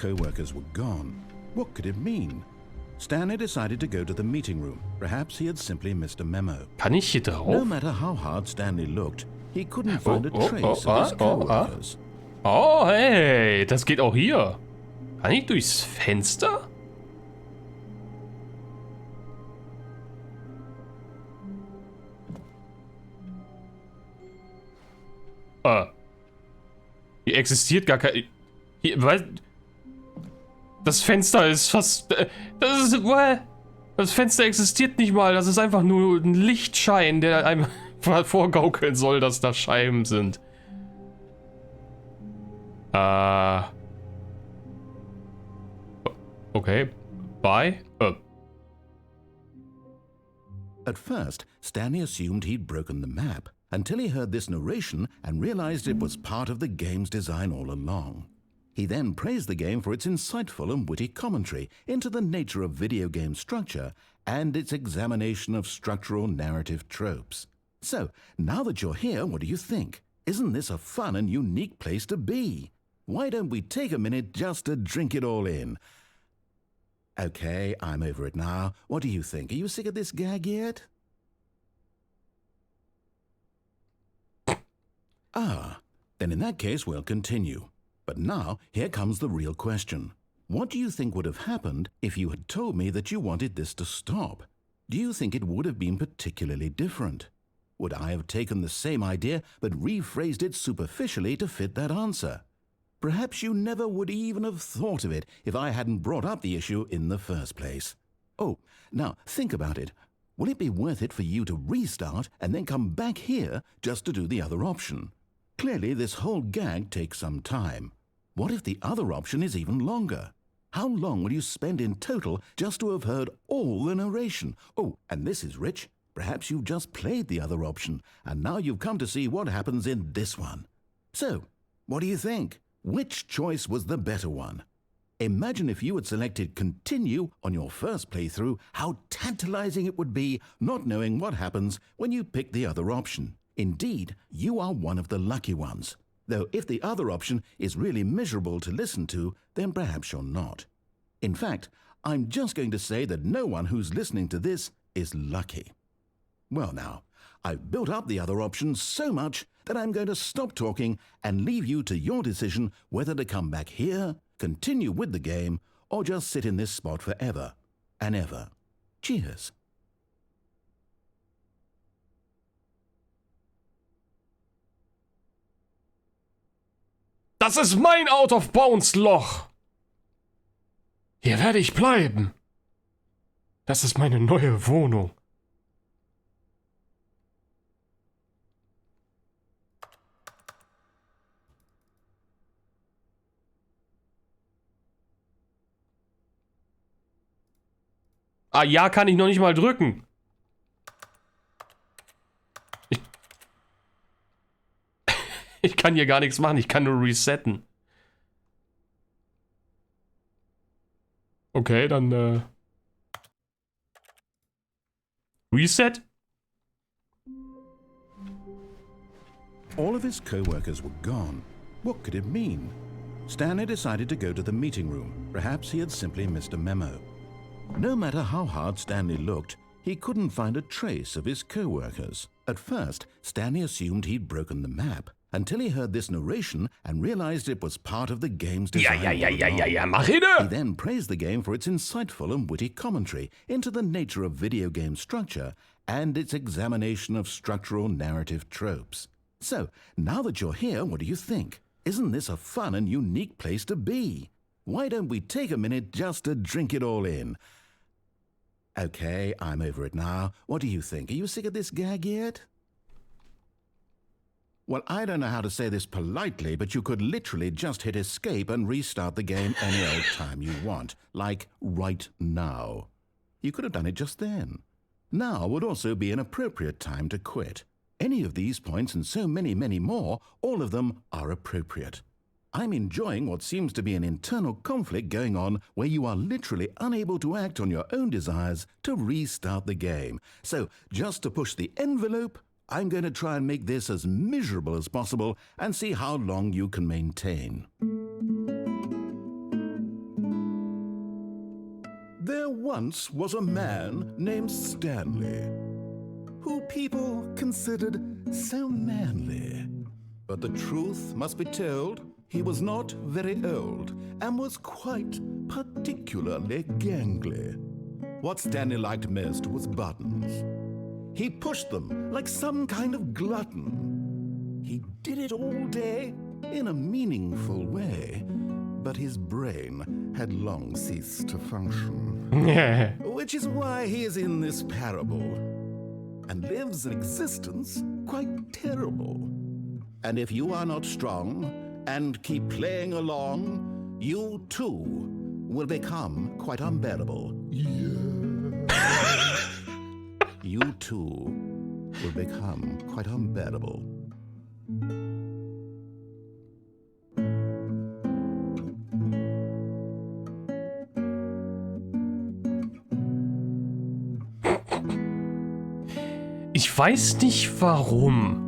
co-workers were gone. What could it mean? Stanley decided to go to the meeting room. Perhaps he had simply missed a memo. Kann ich hier drauf? No matter how hard Stanley looked, he couldn't find a trace of his co-workers. Oh, hey, das geht auch hier. Kann ich durchs Fenster? Hier existiert gar kein... Hier, weil... Das Fenster ist fast... Das Fenster existiert nicht mal. Das ist einfach nur ein Lichtschein, der einem vorgaukeln soll, dass da Scheiben sind. Okay. Bye. At first, Stanley assumed he'd broken the map, until he heard this narration and realized it was part of the game's design all along. He then praised the game for its insightful and witty commentary into the nature of video game structure and its examination of structural narrative tropes. So, now that you're here, what do you think? Isn't this a fun and unique place to be? Why don't we take a minute just to drink it all in? Okay, I'm over it now. What do you think? Are you sick of this gag yet? Ah, then in that case we'll continue. But now, here comes the real question. What do you think would have happened if you had told me that you wanted this to stop? Do you think it would have been particularly different? Would I have taken the same idea but rephrased it superficially to fit that answer? Perhaps you never would even have thought of it if I hadn't brought up the issue in the first place. Oh, now think about it. Will it be worth it for you to restart and then come back here just to do the other option? Clearly, this whole gag takes some time. What if the other option is even longer? How long will you spend in total just to have heard all the narration? Oh, and this is rich. Perhaps you've just played the other option, and now you've come to see what happens in this one. So, what do you think? Which choice was the better one? Imagine if you had selected continue on your first playthrough, how tantalizing it would be not knowing what happens when you pick the other option. Indeed, you are one of the lucky ones. Though if the other option is really miserable to listen to, then perhaps you're not. In fact, I'm just going to say that no one who's listening to this is lucky. Well now, I've built up the other option so much that I'm going to stop talking and leave you to your decision whether to come back here, continue with the game, or just sit in this spot forever and ever. Cheers. Das ist mein Out-of-Bounds-Loch. Hier werde ich bleiben. Das ist meine neue Wohnung. Ah, ja, kann ich noch nicht mal drücken. Ich kann hier gar nichts machen, ich kann nur resetten. Okay, dann Reset? All of his co-workers were gone. What could it mean? Stanley decided to go to the meeting room. Perhaps he had simply missed a memo. No matter how hard Stanley looked, he couldn't find a trace of his co-workers. At first, Stanley assumed he'd broken the map, until he heard this narration and realized it was part of the game's design. Mach ihn! He then praised the game for its insightful and witty commentary into the nature of video game structure and its examination of structural narrative tropes. So, now that you're here, what do you think? Isn't this a fun and unique place to be? Why don't we take a minute just to drink it all in? Okay, I'm over it now. What do you think? Are you sick of this gag yet? Well, I don't know how to say this politely, but you could literally just hit escape and restart the game any old time you want, like right now. You could have done it just then. Now would also be an appropriate time to quit. Any of these points and so many, many more, all of them are appropriate. I'm enjoying what seems to be an internal conflict going on where you are literally unable to act on your own desires to restart the game. So, just to push the envelope, I'm going to try and make this as miserable as possible and see how long you can maintain. There once was a man named Stanley, who people considered so manly. But the truth must be told, he was not very old and was quite particularly gangly. What Stanley liked most was buttons. He pushed them like some kind of glutton. He did it all day in a meaningful way, but his brain had long ceased to function. Which is why he is in this parable and lives an existence quite terrible. And if you are not strong and keep playing along, you too will become quite unbearable. Yeah. You too will become quite unbearable. Ich weiß nicht warum.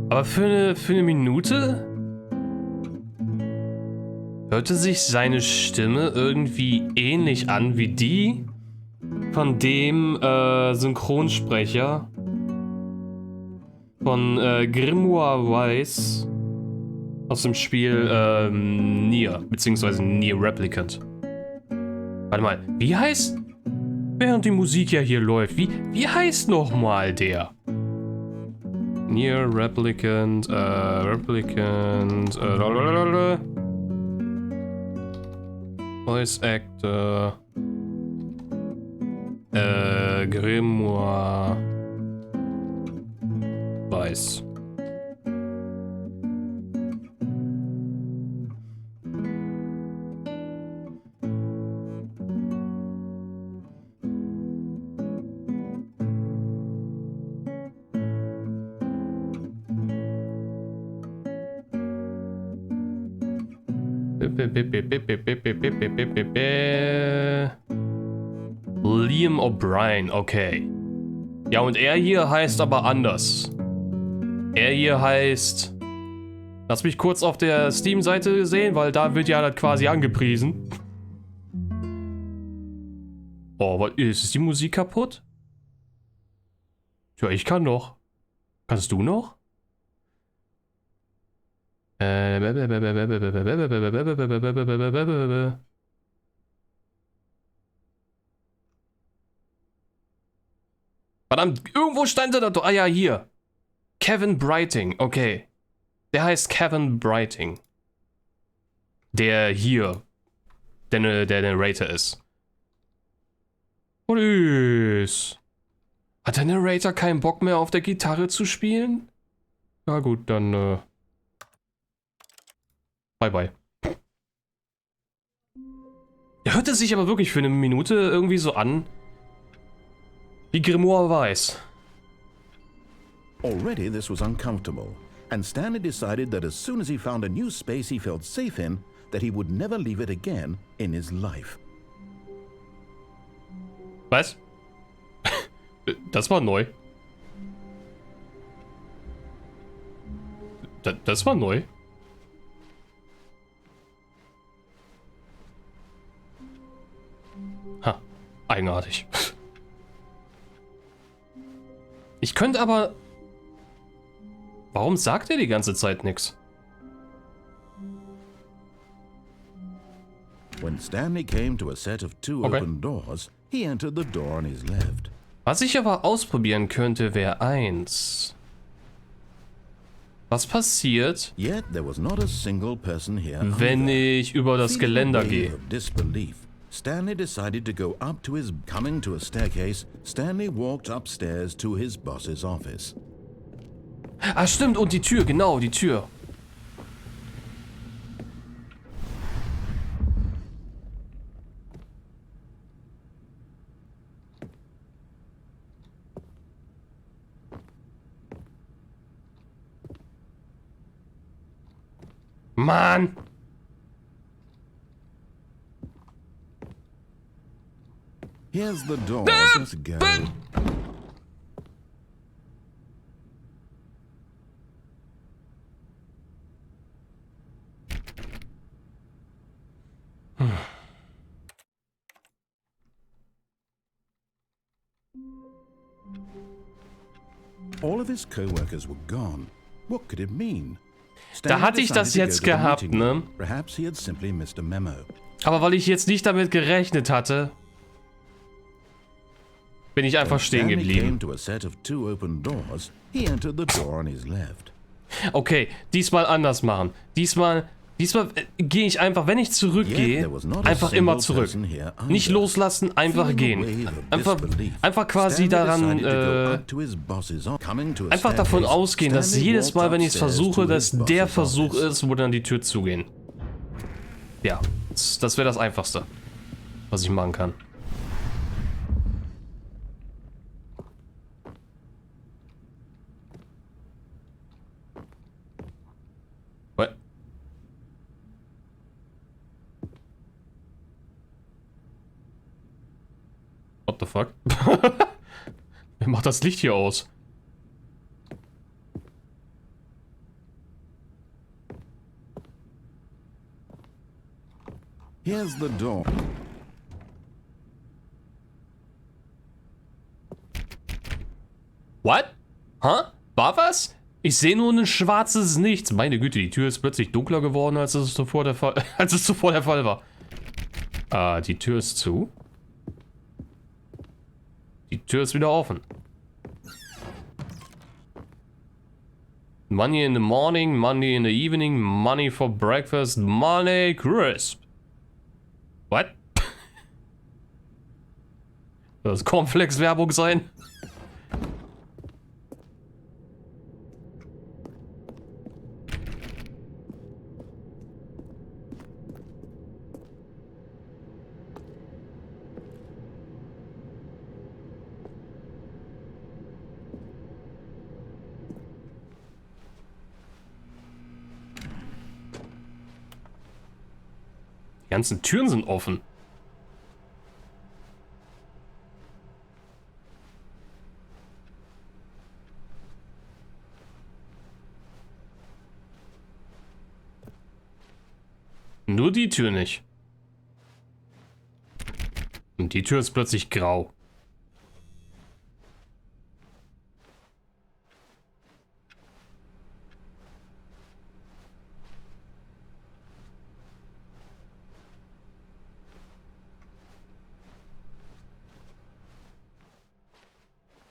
Aber für eine Minute hörte sich seine Stimme irgendwie ähnlich an wie die von dem Synchronsprecher von Grimoire Weise aus dem Spiel Nier, beziehungsweise Nier Replicant. Warte mal, wie heißt, während die Musik ja hier läuft, wie heißt nochmal der? Nier Replicant, Voice Actor, Grimoire Weiß. Liam O'Brien, okay. Ja, und er hier heißt aber anders. Er hier heißt... Lass mich kurz auf der Steam-Seite sehen, weil da wird ja das quasi angepriesen. Oh, was ist die Musik kaputt? Ja, ich kann noch. Kannst du noch? Verdammt, irgendwo stand er da. Ah ja, hier. Kevin Brighting, okay. Der heißt Kevin Brighting. Der hier. Der Narrator ist. Was ist? Hat der Narrator keinen Bock mehr auf der Gitarre zu spielen? Na gut, dann bye bye. Er hörte sich aber wirklich für eine Minute irgendwie so an wie Grimoire Weiß. Already this was uncomfortable, and Stanley decided that as soon as he found a new space he felt safe in, that he would never leave it again in his life. Was? Das war neu. Das war neu. Ha, eigenartig. Ich könnte aber... Warum sagt er die ganze Zeit nichts? When Stanley came to a set of two open doors, he entered the door on his left. Was ich aber ausprobieren könnte, wäre eins. Was passiert, Yet there was not a single person here wenn either. ich über das Geländer Feeling a gehe? wave of disbelief, Stanley decided to go up to his... Coming to a staircase, Stanley walked upstairs to his boss's office. Ah, stimmt, und die Tür, genau, die Tür. Mann! Here's the door, just go. All of his co-workers were gone. What could it mean? Da hatte ich das jetzt gehabt, ne? Perhaps he had simply missed a memo. Aber weil ich jetzt nicht damit gerechnet hatte, bin ich einfach stehen geblieben. Okay, diesmal anders machen. Diesmal gehe ich einfach, wenn ich zurückgehe, einfach immer zurück. Nicht loslassen, einfach gehen. Einfach quasi daran, einfach davon ausgehen, dass jedes Mal, wenn ich es versuche, dass der Versuch ist, wo dann die Tür zugehen. Ja, das wäre das Einfachste, was ich machen kann. What? What the fuck? Wer macht das Licht hier aus? Here's the door. What? Huh? War was? Ich sehe nur ein schwarzes Nichts. Meine Güte, die Tür ist plötzlich dunkler geworden, als es zuvor der Fall war. Ah, die Tür ist zu. Die Tür ist wieder offen. Money in the morning, money in the evening, money for breakfast, money crisp. What? Soll das Cornflakes-Werbung sein? Die ganzen Türen sind offen. Nur die Tür nicht. Und die Tür ist plötzlich grau.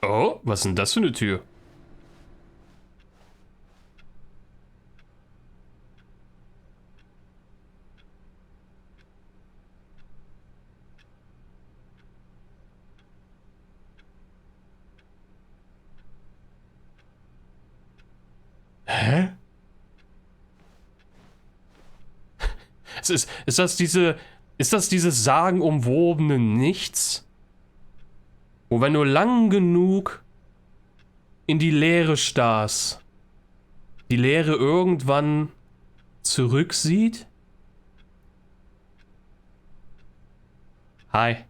Oh, was ist denn das für eine Tür? Hä? Ist das dieses sagenumwobene Nichts? Wo, wenn du lang genug in die Leere starrst, die Leere irgendwann zurücksieht? Hi.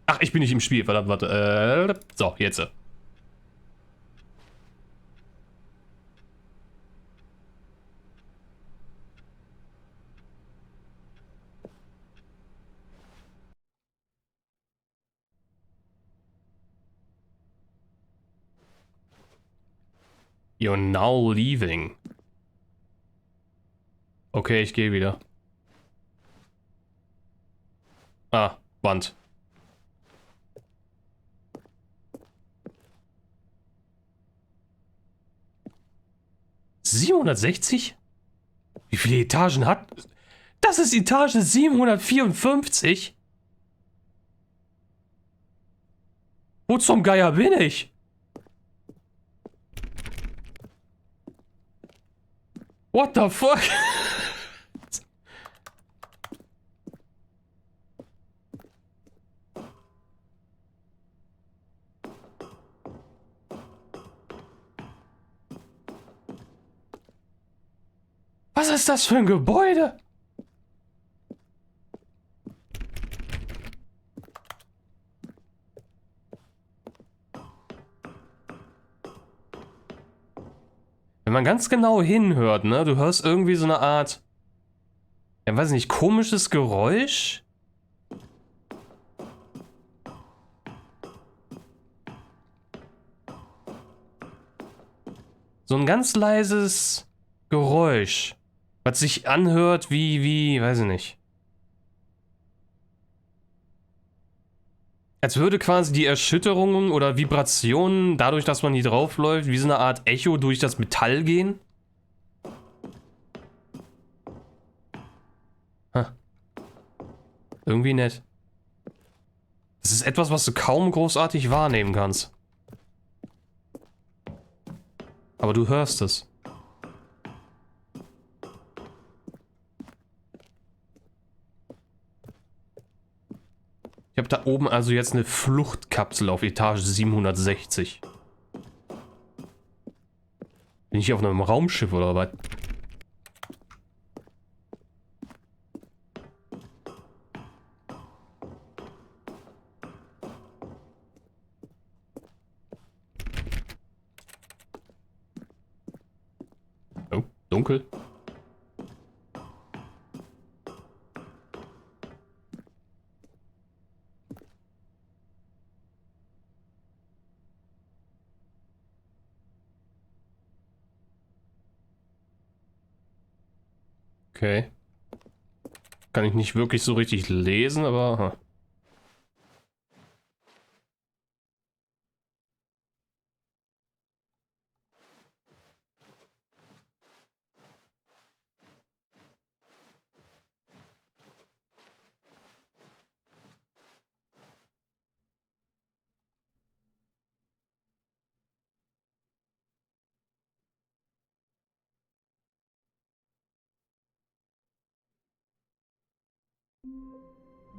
Ach, ich bin nicht im Spiel, verdammt, warte. So, jetzt. You're now leaving. Okay, ich gehe wieder. Ah, Wand. (760? Wie viele Etagen hat... Das ist Etage 754? Wo zum Geier bin ich? What the fuck? Was ist das für ein Gebäude? Wenn man ganz genau hinhört, ne, du hörst irgendwie so eine Art, ja, weiß nicht, komisches Geräusch? So ein ganz leises Geräusch, was sich anhört wie, weiß ich nicht. Als würde quasi die Erschütterungen oder Vibrationen, dadurch, dass man hier draufläuft, wie so eine Art Echo durch das Metall gehen. Irgendwie nett. Das ist etwas, was du kaum großartig wahrnehmen kannst. Aber du hörst es. Ich habe da oben also jetzt eine Fluchtkapsel auf Etage 760. Bin ich hier auf einem Raumschiff oder was? Oh, dunkel. Okay. Kann ich nicht wirklich so richtig lesen, aber... Aha.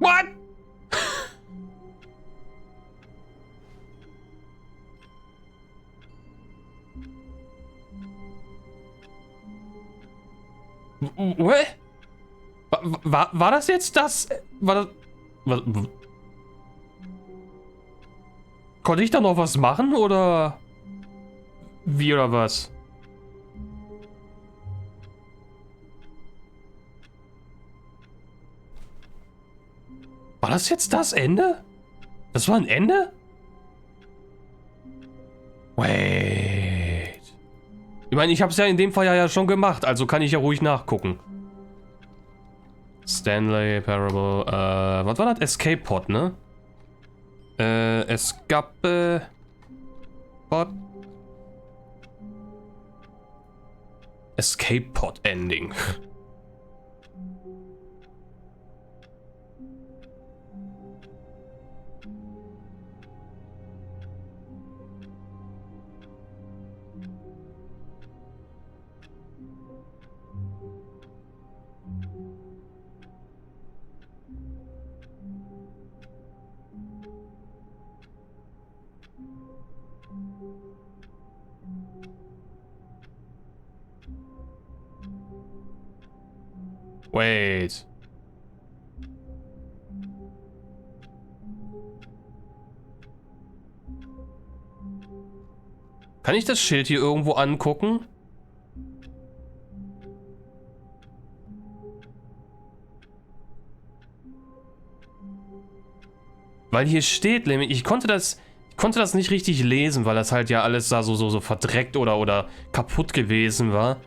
What? What? War das jetzt das? War das... Konnte ich da noch was machen, oder... Wie oder was? War das jetzt das Ende? Das war ein Ende? Wait. Ich meine, ich habe es ja in dem Fall ja schon gemacht, also kann ich ja ruhig nachgucken. Stanley Parable, was war das? Escape Pod, ne? Escape Pod. Escape Pod Ending. Wait. Kann ich das Schild hier irgendwo angucken? Weil hier steht nämlich, ich konnte das nicht richtig lesen, weil das halt ja alles da so verdreckt oder kaputt gewesen war.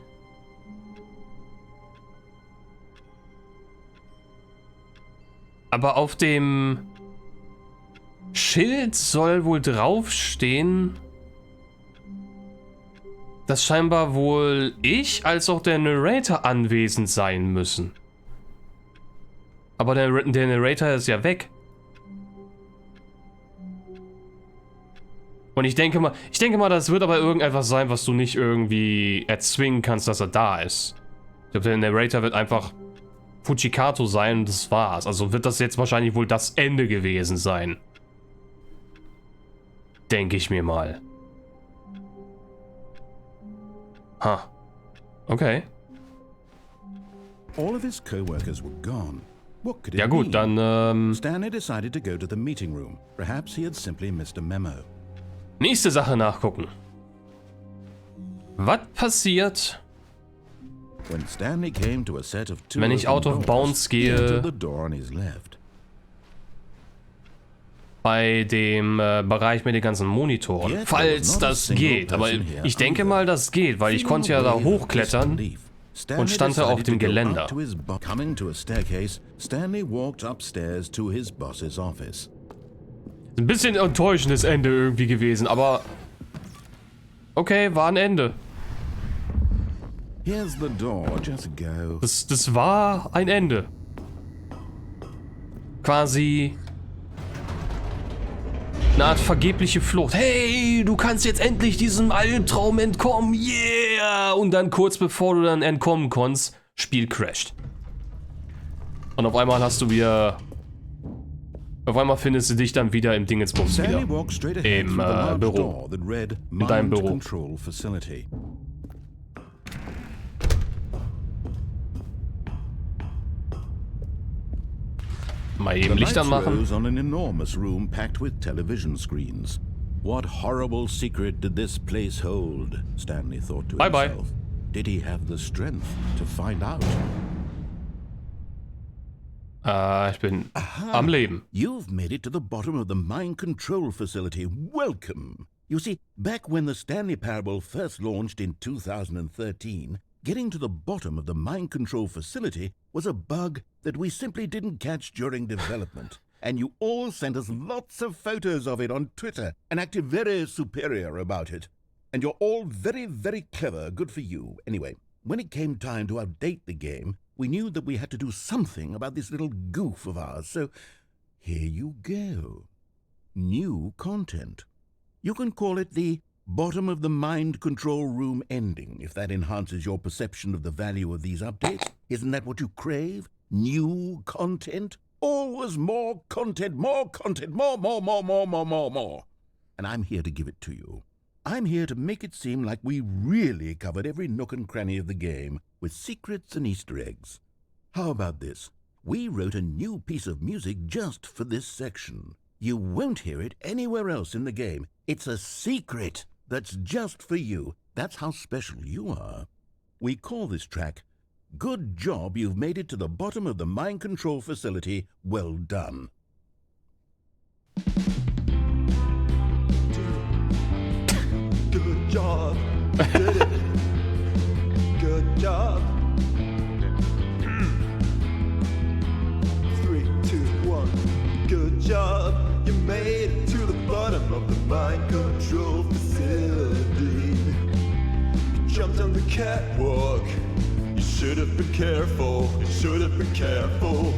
Aber auf dem Schild soll wohl draufstehen, dass scheinbar wohl ich als auch der Narrator anwesend sein müssen. Aber der Narrator ist ja weg. Und ich denke mal, das wird aber irgendetwas sein, was du nicht irgendwie erzwingen kannst, dass er da ist. Ich glaube, der Narrator wird einfach Fujikato sein und das war's. Also wird das jetzt wahrscheinlich wohl das Ende gewesen sein. Denke ich mir mal. Ha. Okay. All of his co-workers were gone. What could it Ja gut, mean? dann Stanley decided to go to the meeting room. Perhaps he had simply missed a memo. nächste Sache nachgucken. Was passiert, When Stanley came to a set of two wenn ich out of bounds gehe bei dem Bereich mit den ganzen Monitoren? Falls das geht, aber ich denke mal, das geht, weil ich konnte ja da hochklettern und stand da auf dem Geländer. Coming to a staircase, Stanley walked upstairs to his boss's office. Ein bisschen enttäuschendes Ende irgendwie gewesen, aber okay, war ein Ende. Here's the door, just go. Das war ein Ende. Quasi eine Art vergebliche Flucht. Hey, du kannst jetzt endlich diesem Albtraum entkommen, yeah! Und dann kurz bevor du dann entkommen konntest, Spiel crasht. Und auf einmal hast du wieder... Auf einmal findest du dich dann wieder im Dingensbums wieder. Im Büro. In deinem Büro. Mal eben Licht anmachen. On an enormous room packed with television screens. What horrible secret did this place hold? Stanley thought to himself. Did he have the strength to find out? Ich bin am Leben. You've made it to the bottom of the mind control facility. Welcome. You see, back when the Stanley Parable first launched in 2013, getting to the bottom of the mind control facility was a bug that we simply didn't catch during development. And you all sent us lots of photos of it on Twitter and acted very superior about it. And you're all very, very clever. Good for you. Anyway, when it came time to update the game, we knew that we had to do something about this little goof of ours. So here you go. New content. You can call it the bottom of the mind control room ending, if that enhances your perception of the value of these updates. Isn't that what you crave? New content? Always more content, more content, more. And I'm here to give it to you. I'm here to make it seem like we really covered every nook and cranny of the game with secrets and Easter eggs. How about this? We wrote a new piece of music just for this section. You won't hear it anywhere else in the game. It's a secret that's just for you. That's how special you are. We call this track, Good Job You've Made It to the Bottom of the Mind Control Facility. Well done. Good job. Did it. Good job. 3, 2, 1. Good job. You made it to the bottom of the mind control facility. You jumped on the catwalk. You should have been careful. You should have been careful.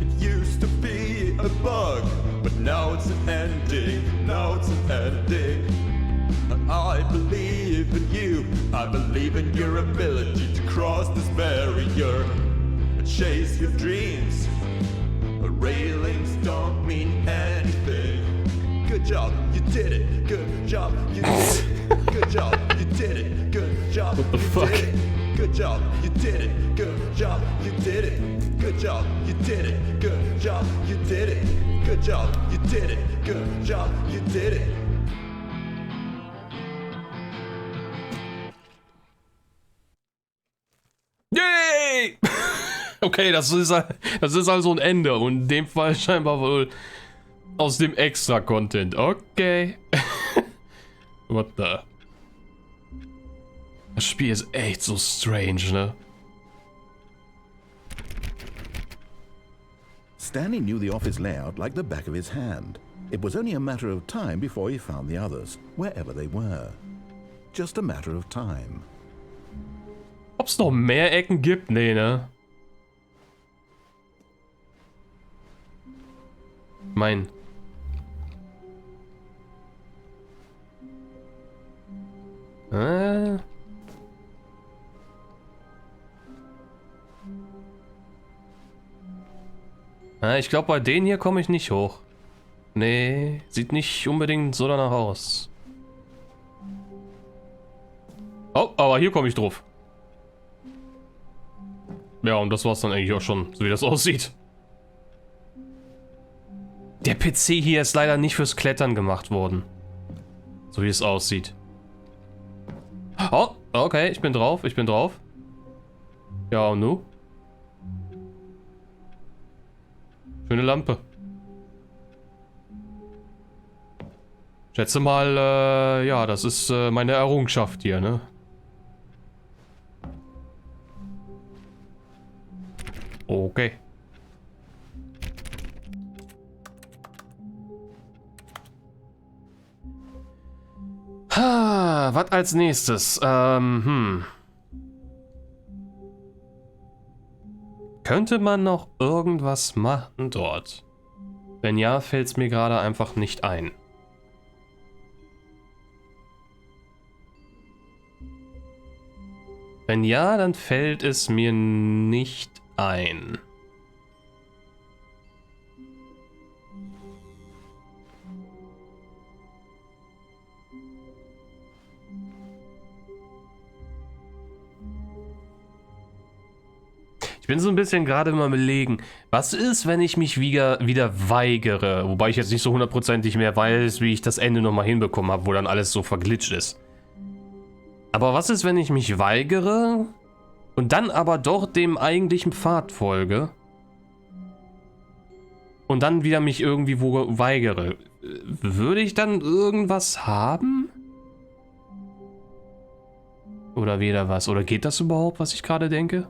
It used to be a bug, but now it's an ending. Now it's an ending. I believe in you. I believe in your ability to cross this barrier and chase your dreams. The railings don't mean anything. Good job, you did it. Good job, you did it. Good job, you did it. Good job, what the fuck? Did it. Good job, you did it. Good job, you did it. Good job, you did it. Good job, you did it. Good job, you did it. Good job, you did it. Yay! Okay, das ist also ein Ende und in dem Fall scheinbar wohl aus dem Extra-Content. Okay. What the? Das Spiel ist echt so strange, ne? Stanley knew the office layout like the back of his hand. It was only a matter of time before he found the others, wherever they were. Just a matter of time. Ob's noch mehr Ecken gibt? Nee, ne? Mein. Ich glaube, bei denen hier komme ich nicht hoch. Nee, sieht nicht unbedingt so danach aus. Oh, aber hier komme ich drauf. Ja, und das war's dann eigentlich auch schon, so wie das aussieht. Der PC hier ist leider nicht fürs Klettern gemacht worden. So wie es aussieht. Oh, okay, ich bin drauf, ich bin drauf. Ja, und nu? Schöne Lampe. Schätze mal, ja, das ist meine Errungenschaft hier, ne? Okay. Was als nächstes? Könnte man noch irgendwas machen dort? Wenn ja, fällt es mir gerade einfach nicht ein. Wenn ja, dann fällt es mir nicht ein. Ich bin so ein bisschen gerade mal überlegen, was ist, wenn ich mich wieder weigere? Wobei ich jetzt nicht so hundertprozentig mehr weiß, wie ich das Ende nochmal hinbekommen habe, wo dann alles so verglitscht ist. Aber was ist, wenn ich mich weigere und dann aber doch dem eigentlichen Pfad folge und dann wieder mich irgendwie wo weigere? Würde ich dann irgendwas haben? Oder wieder was? Oder geht das überhaupt, was ich gerade denke?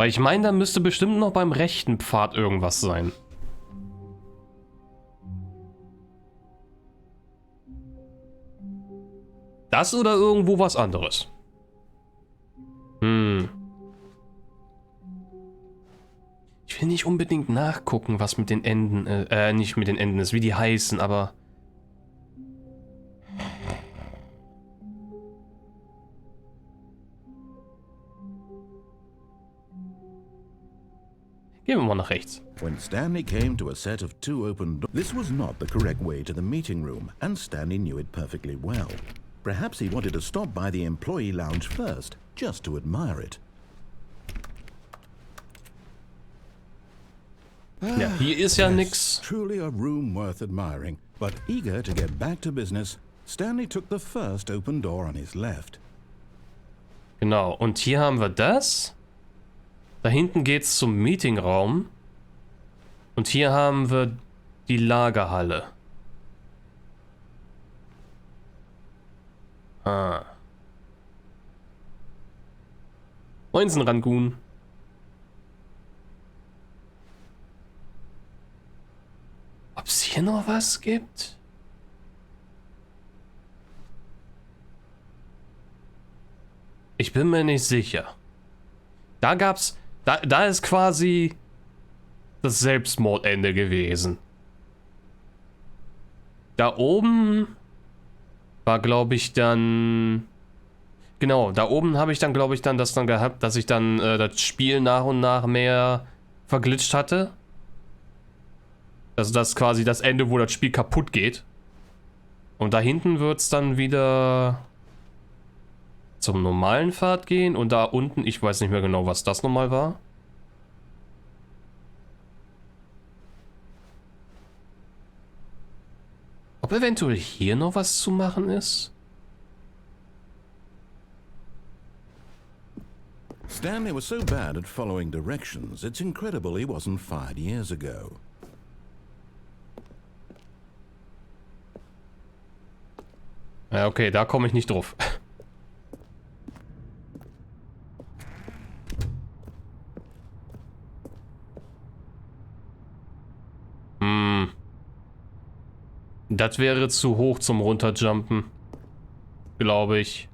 Weil ich meine, da müsste bestimmt noch beim rechten Pfad irgendwas sein. Das oder irgendwo was anderes. Ich will nicht unbedingt nachgucken, was mit den Enden, nicht mit den Enden ist, wie die heißen, aber... Gehen wir mal nach rechts. When Stanley came to a set of two open doors, this was not the correct way to the meeting room, and Stanley knew it perfectly well. Perhaps he wanted to stop by the employee lounge first, just to admire it. Ja, hier ist ja Yes, nix. Truly a room worth admiring, but eager to get back to business, Stanley took the first open door on his left. Genau, und hier haben wir das. Da hinten geht's zum Meetingraum. Und hier haben wir die Lagerhalle. Ah. Moinsen, Rangoon. Ob's hier noch was gibt? Ich bin mir nicht sicher. Da gab's... Da ist quasi das Selbstmordende gewesen. Da oben war, glaube ich, dann... Genau, da oben habe ich dann, glaube ich, dann das dann gehabt, dass ich dann das Spiel nach und nach mehr verglitscht hatte. Also das ist quasi das Ende, wo das Spiel kaputt geht. Und da hinten wird es dann wieder zum normalen Pfad gehen. Und da unten, ich weiß nicht mehr genau, was das nochmal war. Ob eventuell hier noch was zu machen ist? Stanley was so bad at following directions, it's incredible he wasn't fired years ago. Ja, okay, da komme ich nicht drauf. Das wäre zu hoch zum Runterjumpen. Glaube ich.